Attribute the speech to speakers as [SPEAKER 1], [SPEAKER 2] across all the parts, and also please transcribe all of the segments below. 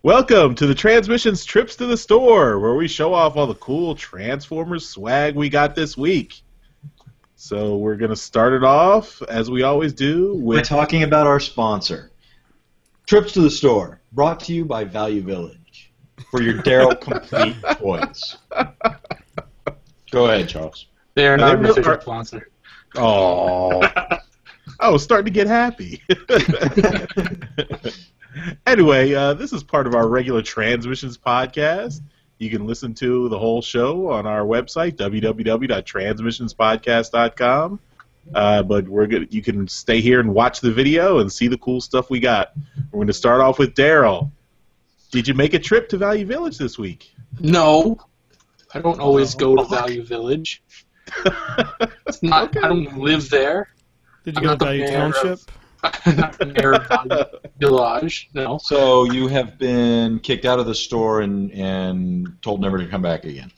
[SPEAKER 1] Welcome to the Transmissions Trips to the Store, where we show off all the cool Transformers swag we got this week. So we're going to start it off, as we always do, with...
[SPEAKER 2] We're talking about our sponsor. Trips to the Store, brought to you by Value Village, for your Darryl complete toys. Go ahead, Charles.
[SPEAKER 3] They are not an official sponsor.
[SPEAKER 1] Oh, I was starting to get happy. Anyway, this is part of our regular Transmissions podcast. You can listen to the whole show on our website, www.transmissionspodcast.com. But you can stay here and watch the video and see the cool stuff we got. We're going to start off with Darryl. Did you make a trip to Value Village this week?
[SPEAKER 3] No, I don't always go to Value Village. It's not. Okay. I don't live there.
[SPEAKER 4] Did you go to Value Township?
[SPEAKER 3] I'm not the mayor of Value Village. No.
[SPEAKER 2] So you have been kicked out of the store and told never to come back again.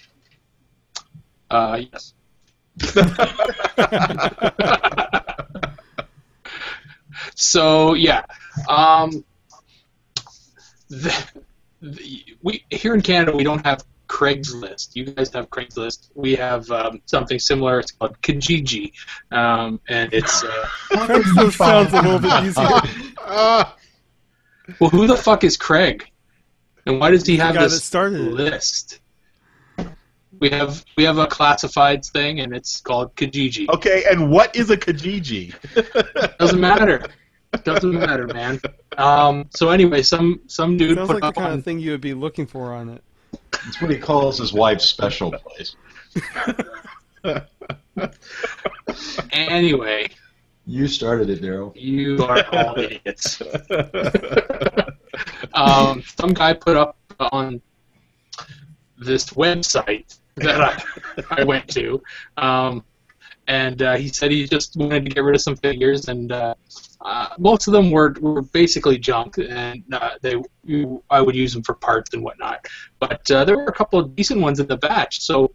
[SPEAKER 3] Yes. So yeah, we here in Canada we don't have Craigslist. You guys have Craigslist. We have something similar. It's called Kijiji, and it's.
[SPEAKER 4] Craigslist sounds a little bit easier.
[SPEAKER 3] Well, who the fuck is Craig, and why does he have this list? We have a classifieds thing, and it's called Kijiji.
[SPEAKER 1] Okay, and what is a Kijiji?
[SPEAKER 3] Doesn't matter. Doesn't matter, man. So anyway, some dude
[SPEAKER 4] sounds
[SPEAKER 3] put
[SPEAKER 4] like
[SPEAKER 3] up
[SPEAKER 4] the kind
[SPEAKER 3] on.
[SPEAKER 4] of thing you would be looking for on it.
[SPEAKER 2] That's what he calls his wife's special place.
[SPEAKER 3] Anyway.
[SPEAKER 2] You started it, Darryl.
[SPEAKER 3] You are all idiots. Some guy put up on this website that I went to, and he said he just wanted to get rid of some figures, and most of them were basically junk, and I would use them for parts and whatnot. But there were a couple of decent ones in the batch. So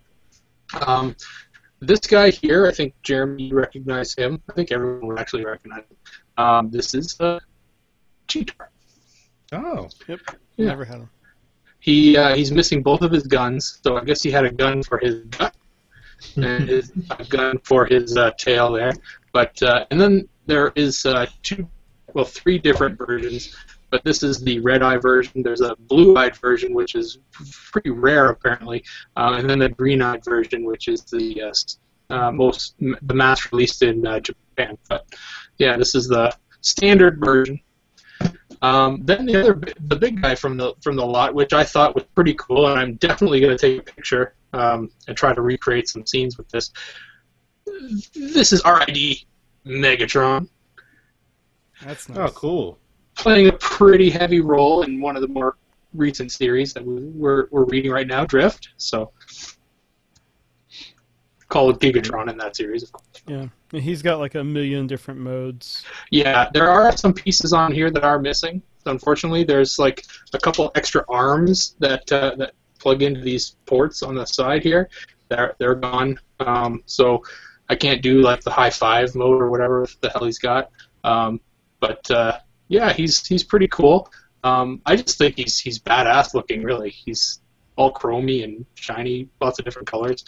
[SPEAKER 3] this guy here, I think Jeremy, you recognize him. I think everyone would actually recognize him. This is Cheetor.
[SPEAKER 1] Oh,
[SPEAKER 4] yep.
[SPEAKER 3] Yeah.
[SPEAKER 4] Never had him.
[SPEAKER 3] He's missing both of his guns, so I guess he had a gun for his gut and a gun for his tail there. But and then there is three different versions. But this is the red-eye version. There's a blue-eyed version, which is pretty rare apparently, and then the green-eyed version, which is the mass released in Japan. But yeah, this is the standard version. Then the big guy from the lot, which I thought was pretty cool, and I'm definitely going to take a picture and try to recreate some scenes with this. This is R.I.D. Megatron.
[SPEAKER 4] That's nice.
[SPEAKER 1] Oh, cool.
[SPEAKER 3] Playing a pretty heavy role in one of the more recent series that we're reading right now, Drift. So call it Gigatron in that series, of course.
[SPEAKER 4] Yeah, and he's got like a million different modes.
[SPEAKER 3] Yeah, there are some pieces on here that are missing. Unfortunately, there's like a couple extra arms that plug into these ports on the side here. They're gone. So I can't do like the high five mode or whatever the hell he's got. Yeah, he's pretty cool. I just think he's badass looking. Really, he's all chromy and shiny, lots of different colors.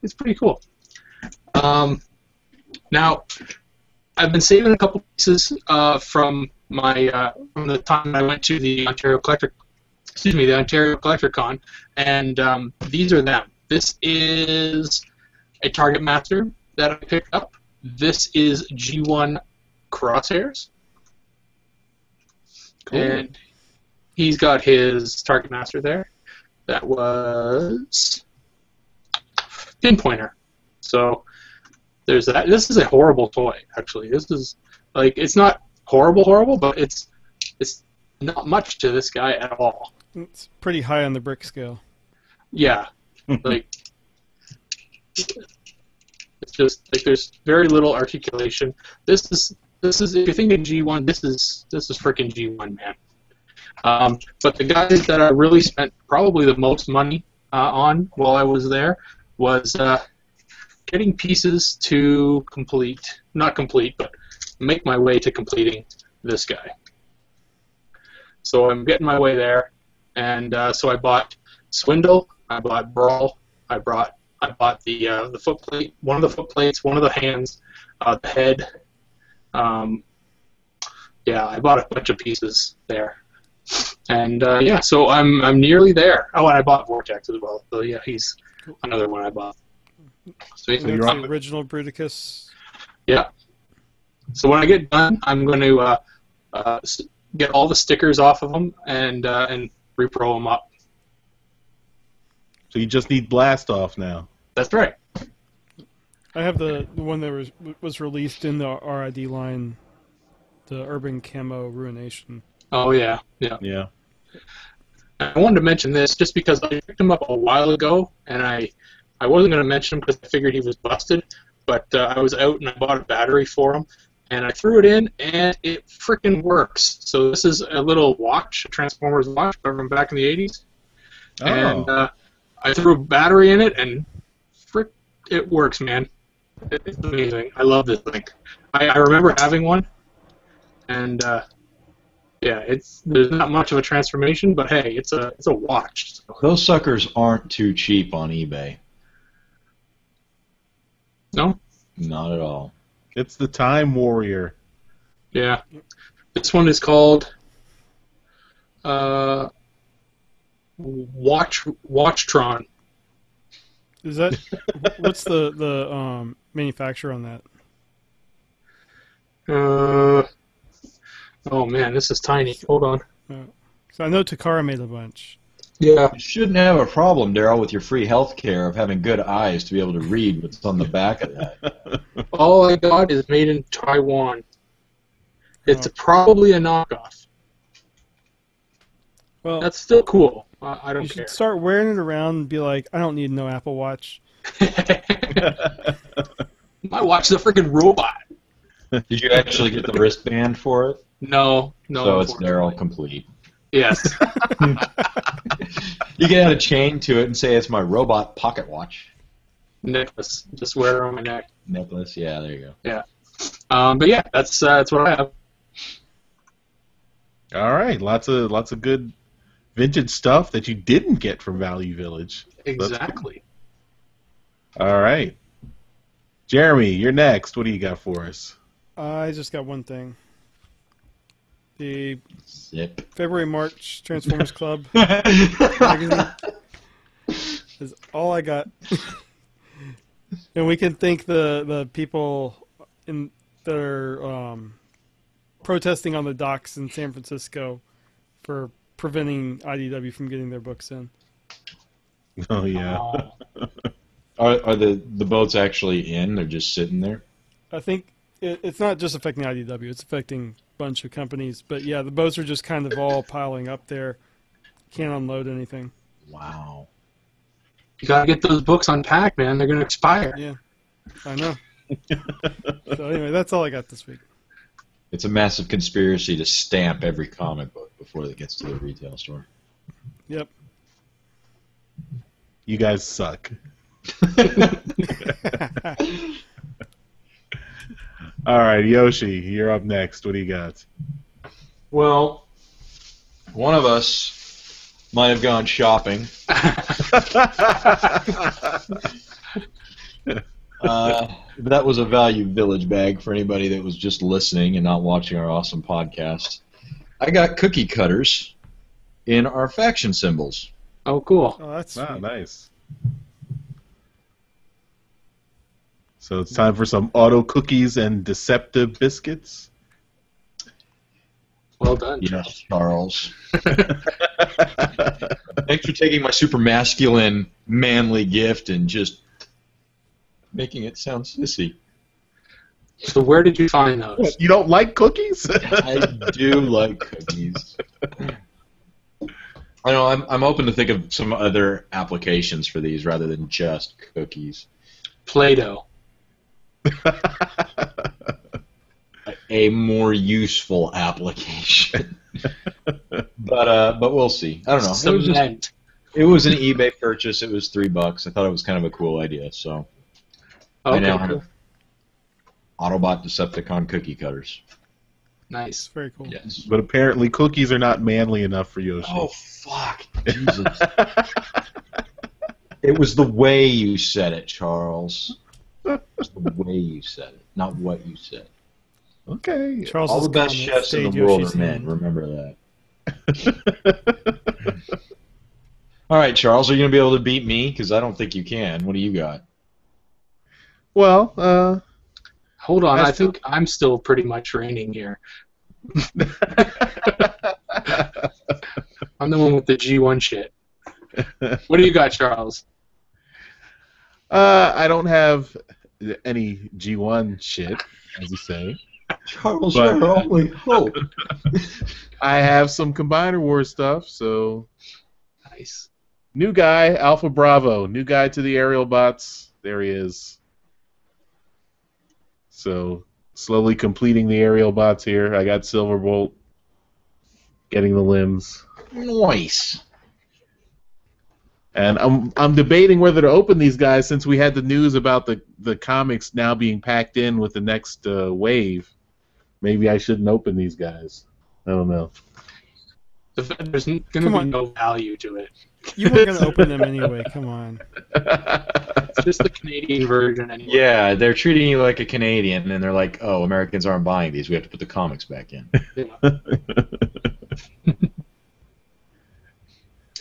[SPEAKER 3] It's pretty cool. Now, I've been saving a couple pieces from the time I went to the Ontario Collector Con, and these are them. This is a Target Master that I picked up. This is G1 Crosshairs. Cool. And he's got his Target Master there. That was Pinpointer. So there's that. This is a horrible toy, actually. This is like, it's not horrible, but it's not much to this guy at all.
[SPEAKER 4] It's pretty high on the brick scale.
[SPEAKER 3] Yeah, like it's just like there's very little articulation. This is if you're thinking G1, this is freaking G1, man. But the guys that I really spent probably the most money on while I was there was getting pieces to not complete, but make my way to completing this guy. So I'm getting my way there, and so I bought Swindle, I bought Brawl, I bought the foot plate, one of the foot plates, one of the hands, the head. Yeah, I bought a bunch of pieces there, and yeah, so I'm nearly there. Oh, and I bought Vortex as well. So yeah, he's another one I bought. Sweet.
[SPEAKER 4] So that's the original Bruticus.
[SPEAKER 3] Yeah. So when I get done, I'm going to get all the stickers off of them and repro them up.
[SPEAKER 1] So you just need Blast Off now.
[SPEAKER 3] That's right.
[SPEAKER 4] I have the one that was released in the RID line, the Urban Camo Ruination.
[SPEAKER 3] Oh yeah, yeah.
[SPEAKER 1] Yeah.
[SPEAKER 3] I wanted to mention this just because I picked him up a while ago, and I wasn't going to mention him because I figured he was busted, but I was out and I bought a battery for him, and I threw it in, and it frickin' works. So this is a little watch, a Transformers watch from back in the 80s, and I threw a battery in it, and it works, man. It's amazing. I love this thing. I remember having one, and yeah, there's not much of a transformation, but hey, it's a watch. So.
[SPEAKER 2] Those suckers aren't too cheap on eBay.
[SPEAKER 3] No?
[SPEAKER 2] Not at all.
[SPEAKER 1] It's the Time Warrior.
[SPEAKER 3] Yeah. This one is called Watchtron.
[SPEAKER 4] Is that what's the manufacturer on that?
[SPEAKER 3] Oh man, this is tiny. Hold on.
[SPEAKER 4] So I know Takara made a bunch.
[SPEAKER 3] Yeah.
[SPEAKER 2] You shouldn't have a problem, Darryl, with your free health care of having good eyes to be able to read what's on the back of that.
[SPEAKER 3] All I got is made in Taiwan. It's probably a knockoff.
[SPEAKER 4] Well,
[SPEAKER 3] that's still cool. I don't
[SPEAKER 4] you
[SPEAKER 3] care.
[SPEAKER 4] should start wearing it around and be like, I don't need no Apple Watch.
[SPEAKER 3] My watch is a freaking robot.
[SPEAKER 2] Did you actually get the wristband for it?
[SPEAKER 3] No.
[SPEAKER 2] So it's Darryl complete.
[SPEAKER 3] Yes.
[SPEAKER 2] You can add a chain to it and say it's my robot pocket watch.
[SPEAKER 3] Necklace. Just wear it on my neck.
[SPEAKER 2] Necklace, yeah, there you go.
[SPEAKER 3] Yeah. But yeah, that's what I have.
[SPEAKER 1] All right, lots of good vintage stuff that you didn't get from Value Village.
[SPEAKER 3] Exactly.
[SPEAKER 1] All right, Jeremy, you're next. What do you got for us?
[SPEAKER 4] I just got one thing. The
[SPEAKER 2] Zip.
[SPEAKER 4] February-March Transformers Club magazine is all I got. And we can thank the people that are protesting on the docks in San Francisco for preventing IDW from getting their books in.
[SPEAKER 1] Oh yeah.
[SPEAKER 2] Are the boats actually in? They're just sitting there?
[SPEAKER 4] I think it's not just affecting IDW, it's affecting a bunch of companies. But yeah, the boats are just kind of all piling up there. Can't unload anything.
[SPEAKER 2] Wow.
[SPEAKER 3] You gotta get those books unpacked, man. They're gonna expire.
[SPEAKER 4] Yeah, I know. So anyway, that's all I got this week.
[SPEAKER 2] It's a massive conspiracy to stamp every comic book before it gets to the retail store.
[SPEAKER 4] Yep.
[SPEAKER 1] You guys suck. All right, Yoshi, you're up next. What do you got?
[SPEAKER 2] Well, one of us might have gone shopping. That was a Value Village bag for anybody that was just listening and not watching our awesome podcast. I got cookie cutters in our faction symbols.
[SPEAKER 3] Oh, cool.
[SPEAKER 4] Oh, that's sweet.
[SPEAKER 1] Nice. So it's time for some auto cookies and deceptive biscuits.
[SPEAKER 3] Well done.
[SPEAKER 2] Yes, Charles. Thanks for taking my super masculine, manly gift and just making it sound sissy.
[SPEAKER 3] So where did you find those?
[SPEAKER 1] What, you don't like cookies?
[SPEAKER 2] I do like cookies. I know I'm open to think of some other applications for these rather than just cookies.
[SPEAKER 3] Play-Doh.
[SPEAKER 2] A more useful application. but we'll see. I don't know.
[SPEAKER 3] Cement.
[SPEAKER 2] It was an eBay purchase. It was $3. I thought it was kind of a cool idea. So I now have Autobot Decepticon cookie cutters.
[SPEAKER 3] Nice.
[SPEAKER 4] Very cool.
[SPEAKER 2] Yes.
[SPEAKER 1] But apparently cookies are not manly enough for Yoshi.
[SPEAKER 2] Oh, fuck. Jesus. It was the way you said it, Charles. It was the way you said it, not what you said.
[SPEAKER 1] Okay.
[SPEAKER 4] Charles'
[SPEAKER 2] All the best
[SPEAKER 4] comment
[SPEAKER 2] chefs in the
[SPEAKER 4] stayed
[SPEAKER 2] world
[SPEAKER 4] Yoshi's
[SPEAKER 2] are men.
[SPEAKER 4] hand.
[SPEAKER 2] Remember that. All right, Charles, are you going to be able to beat me? Because I don't think you can. What do you got?
[SPEAKER 1] Well,
[SPEAKER 3] Hold on, I think I'm still pretty much reigning here. I'm the one with the G1 shit. What do you got, Charles?
[SPEAKER 1] I don't have any G1 shit, as you say.
[SPEAKER 2] Charles,
[SPEAKER 1] But-
[SPEAKER 2] your only hope.
[SPEAKER 1] I have some Combiner Wars stuff, so...
[SPEAKER 3] Nice.
[SPEAKER 1] New guy, Alpha Bravo. New guy to the aerial bots. There he is. So, slowly completing the aerial bots here. I got Silverbolt. Getting the limbs.
[SPEAKER 2] Nice.
[SPEAKER 1] And I'm debating whether to open these guys since we had the news about the comics now being packed in with the next wave. Maybe I shouldn't open these guys. I don't know.
[SPEAKER 3] There's going to be no value to it.
[SPEAKER 4] You weren't going to open them anyway. Come on.
[SPEAKER 3] It's just the Canadian version anyway.
[SPEAKER 2] Yeah, they're treating you like a Canadian, and they're like, oh, Americans aren't buying these. We have to put the comics back in.
[SPEAKER 3] Yeah.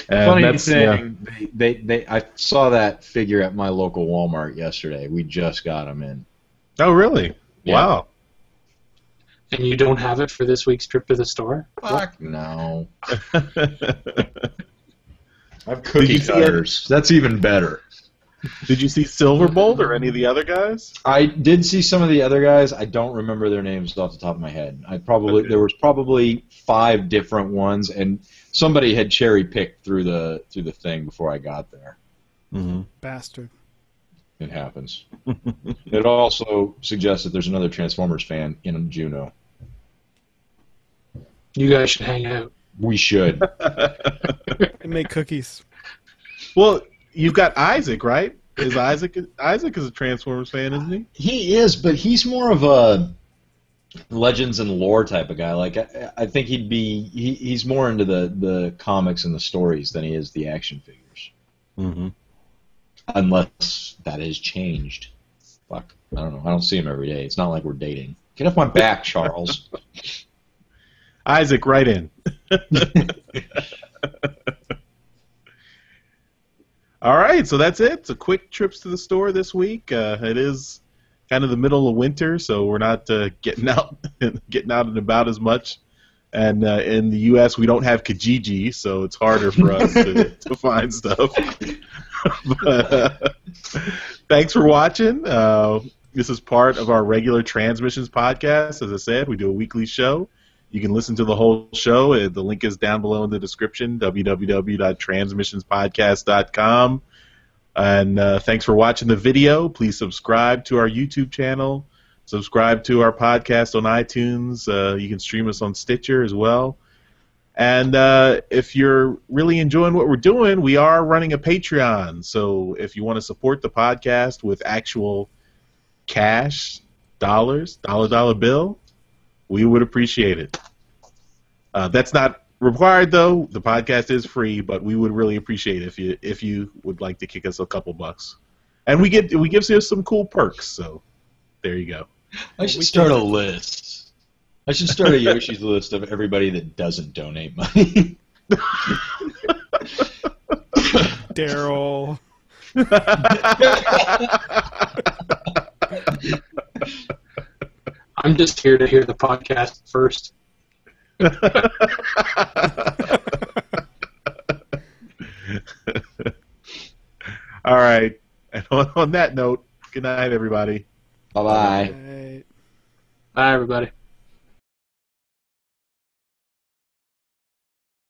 [SPEAKER 2] Funny thing, I saw that figure at my local Walmart yesterday. We just got them in.
[SPEAKER 1] Oh, really?
[SPEAKER 2] Yeah.
[SPEAKER 1] Wow.
[SPEAKER 3] And you don't have it for this week's trip to the store?
[SPEAKER 2] Fuck no. I have
[SPEAKER 1] Did
[SPEAKER 2] cookie
[SPEAKER 1] you see
[SPEAKER 2] cutters. That's even better.
[SPEAKER 1] Did you see Silverbolt or any of the other guys?
[SPEAKER 2] I did see some of the other guys. I don't remember their names off the top of my head. There was probably 5 different ones, and somebody had cherry picked through the thing before I got there.
[SPEAKER 1] Mm-hmm.
[SPEAKER 4] Bastard.
[SPEAKER 2] It happens. It also suggests that there's another Transformers fan in Juneau.
[SPEAKER 3] You guys should hang out.
[SPEAKER 2] We should.
[SPEAKER 4] And make cookies.
[SPEAKER 1] Well, you've got Isaac, right? Isaac is a Transformers fan, isn't he?
[SPEAKER 2] He is, but he's more of a legends and lore type of guy. Like I think he's more into the comics and the stories than he is the action figures.
[SPEAKER 1] Mm-hmm.
[SPEAKER 2] Unless that has changed. Fuck. I don't know. I don't see him every day. It's not like we're dating. Get off my back, Charles.
[SPEAKER 1] Isaac, right in. All right, so that's it. It's a quick trips to the store this week. It is kind of the middle of winter, so we're not getting out and about as much. And in the U.S., we don't have Kijiji, so it's harder for us to find stuff. But, thanks for watching. This is part of our regular TransMissions podcast. As I said, we do a weekly show. You can listen to the whole show. The link is down below in the description, www.transmissionspodcast.com. And thanks for watching the video. Please subscribe to our YouTube channel. Subscribe to our podcast on iTunes. You can stream us on Stitcher as well. And if you're really enjoying what we're doing, we are running a Patreon. So if you want to support the podcast with actual cash, dollars, dollar bill, we would appreciate it. That's not required, though. The podcast is free, but we would really appreciate it if you would like to kick us a couple bucks. And we give you some cool perks. So there you go.
[SPEAKER 2] I should start a list. I should start a Yoshi's list of everybody that doesn't donate money.
[SPEAKER 4] Darryl.
[SPEAKER 3] I'm just here to hear the podcast first.
[SPEAKER 1] All right. And on that note, good night, everybody.
[SPEAKER 2] Bye-bye.
[SPEAKER 4] Right.
[SPEAKER 3] Bye, everybody.